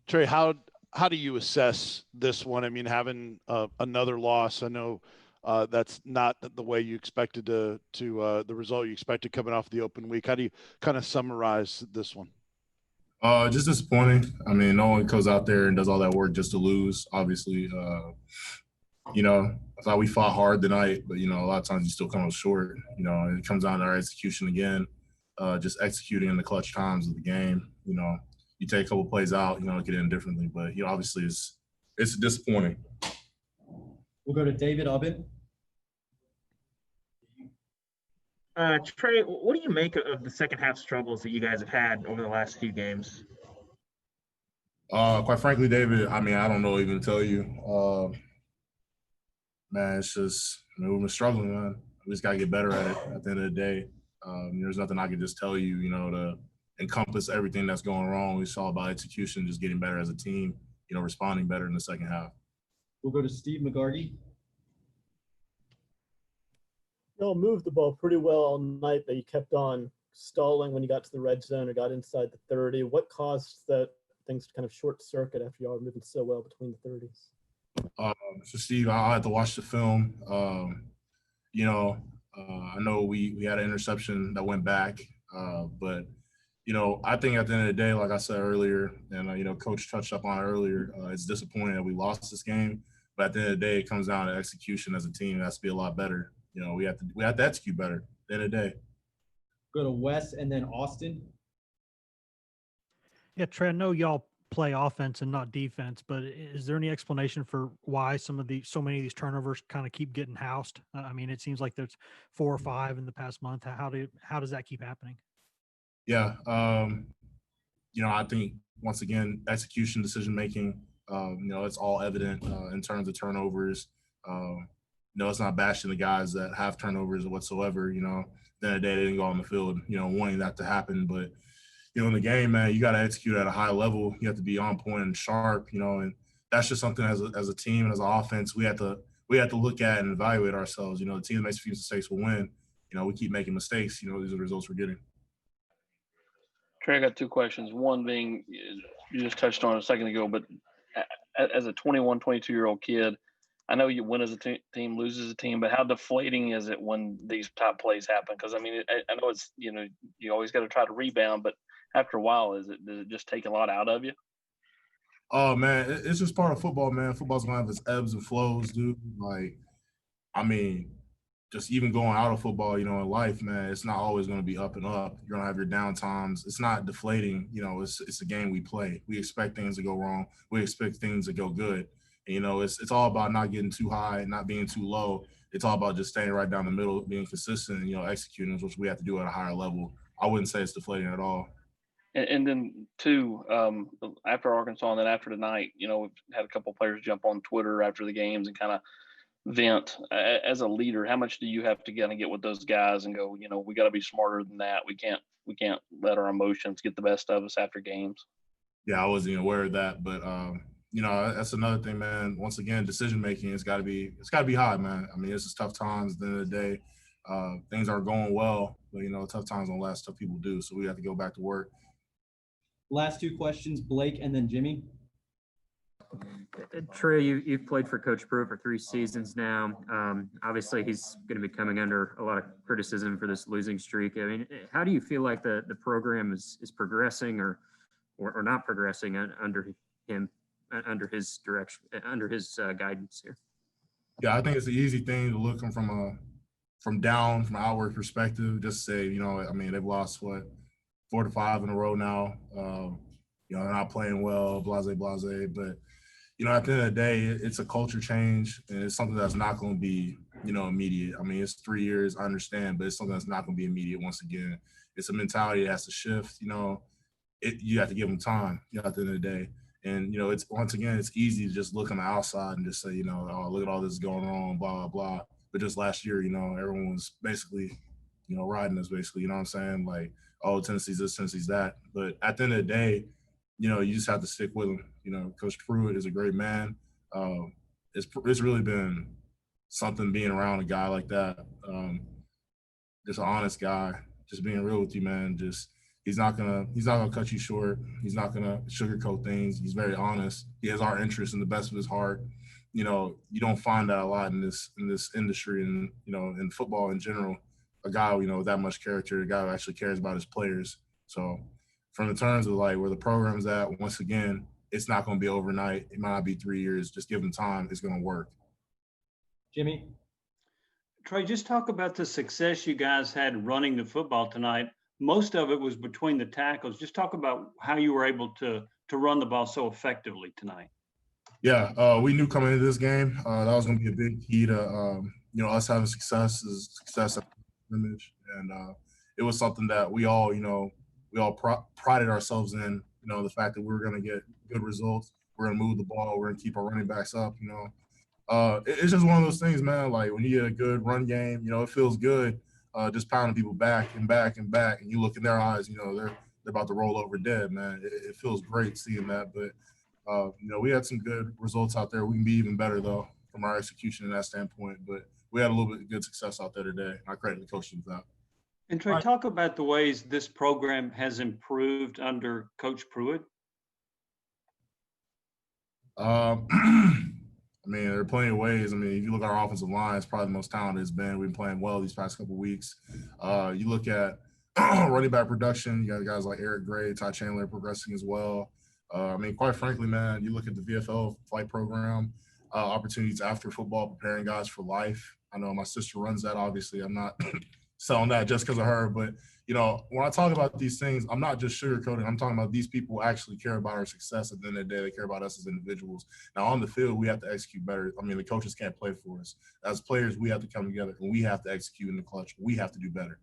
Trey, how do you assess this one? I mean, having another loss, I know that's not the way you expected the result you expected coming off the open week. How do you kind of summarize this one? Just disappointing. I mean, no one goes out there and does all that work just to lose. Obviously, I thought we fought hard tonight, but a lot of times you still come up short. And it comes down to our execution again, just executing in the clutch times of the game. You take a couple plays out, get in differently, but obviously it's disappointing. We'll go to David Aubin. Trey, what do you make of the second half struggles that you guys have had over the last few games? Quite frankly, David, I mean, I don't know even to tell you. Man, it's just we've been struggling, man. We just gotta get better at it. At the end of the day, there's nothing I can just tell you, to encompass everything that's going wrong. It's all about execution, just getting better as a team. Responding better in the second half. We'll go to Steve McGarty. Y'all moved the ball pretty well all night, but you kept on stalling when you got to the red zone or got inside the 30. What caused that things to kind of short circuit after y'all were moving so well between the 30s? So Steve, I had to watch the film. I know we had an interception that went back, but I think at the end of the day, like I said earlier, and Coach touched up on it earlier, it's disappointing that we lost this game. But at the end of the day, it comes down to execution as a team. It has to be a lot better. We have to execute better at the end of the day. Go to Wes and then Austin. Yeah, Trey, I know y'all play offense and not defense, but is there any explanation for why so many of these turnovers kind of keep getting housed? I mean, it seems like there's 4 or 5 in the past month. How does that keep happening? Yeah, I think once again, execution, decision making. It's all evident in terms of turnovers. It's not bashing the guys that have turnovers whatsoever. At the end of the day, they didn't go on the field, wanting that to happen. But, in the game, man, you got to execute at a high level. You have to be on point and sharp, and that's just something as a team and as an offense we have to look at and evaluate ourselves. The team that makes a few mistakes will win. We keep making mistakes. These are the results we're getting. Trey, I got 2 questions. One being, you just touched on it a second ago, but as a 21, 22-year-old kid, I know you win as a team, lose as a team, but how deflating is it when these top plays happen? Because, I mean, I know it's, you always got to try to rebound, but after a while, does it just take a lot out of you? Oh, man, it's just part of football, man. Football's going to have its ebbs and flows, dude. Just even going out of football, in life, man, it's not always going to be up and up. You're going to have your down times. It's not deflating. It's a game we play. We expect things to go wrong. We expect things to go good. And, it's all about not getting too high, not being too low. It's all about just staying right down the middle, being consistent, and, executing, which we have to do at a higher level. I wouldn't say it's deflating at all. And then 2, after Arkansas and then after tonight, we've had a couple of players jump on Twitter after the games and kind of vent. As a leader, how much do you have to kind of get with those guys and go, we got to be smarter than that. We can't let our emotions get the best of us after games. Yeah, I wasn't even aware of that, but that's another thing, man. Once again, decision making it's got to be high, man. I mean, it's just tough times at the end of the day. Things aren't going well, but tough times don't last. Tough people do, so we have to go back to work. Last 2 questions, Blake and then Jimmy. Trey, you've played for Coach Pruitt for 3 seasons now. Obviously, he's going to be coming under a lot of criticism for this losing streak. I mean, how do you feel like the program is progressing or not progressing under him, under his direction, under his guidance here? Yeah, I think it's an easy thing to look from an outward perspective. Just say, they've lost 4 to 5 in a row now. They're not playing well, blase. But, at the end of the day, it's a culture change, and it's something that's not going to be, immediate. I mean, it's 3 years, I understand, but it's something that's not going to be immediate once again. It's a mentality that has to shift. You have to give them time, at the end of the day. And, it's once again, it's easy to just look on the outside and just say, oh, look at all this going on, blah, blah, blah. But just last year, everyone was basically, riding us basically, you know what I'm saying? Like, oh, Tennessee's this, Tennessee's that. But at the end of the day, you just have to stick with him. Coach Pruitt is a great man. It's really been something being around a guy like that. Just an honest guy, just being real with you, man. Just, He's not gonna cut you short. He's not gonna sugarcoat things. He's very honest. He has our interest in the best of his heart. You know, you don't find that a lot in this industry, and you know, in football in general. A guy, you know, with that much character, a guy who actually cares about his players. So, from the terms of like where the program's at, once again, it's not going to be overnight. It might not be 3 years. Just give him time. It's going to work. Jimmy? Trey, just talk about the success you guys had running the football tonight. Most of it was between the tackles. Just talk about how you were able to run the ball so effectively tonight. Yeah, we knew coming into this game that was going to be a big key to you know, us having success at image, and it was something that we all prided ourselves in. You know, the fact that we were going to get good results. We're going to move the ball. We're going to keep our running backs up. You know, it's just one of those things, man. Like when you get a good run game, you know, it feels good just pounding people back and back and back, and you look in their eyes, you know, they're about to roll over dead, man. It feels great seeing that, but you know, we had some good results out there. We can be even better though from our execution in that standpoint, but we had a little bit of good success out there today. I credit the coaching for that. And Trey, talk about the ways this program has improved under Coach Pruitt. I mean, there are plenty of ways. I mean, if you look at our offensive line, it's probably the most talented it's been. We've been playing well these past couple of weeks. You look at running back production, you got guys like Eric Gray, Ty Chandler progressing as well. I mean, quite frankly, man, you look at the VFL flight program, opportunities after football, preparing guys for life. I know my sister runs that. Obviously, I'm not selling that just because of her. But, you know, when I talk about these things, I'm not just sugarcoating. I'm talking about these people actually care about our success at the end of the day. They care about us as individuals. Now, on the field, we have to execute better. I mean, the coaches can't play for us. As players, we have to come together, and we have to execute in the clutch. We have to do better.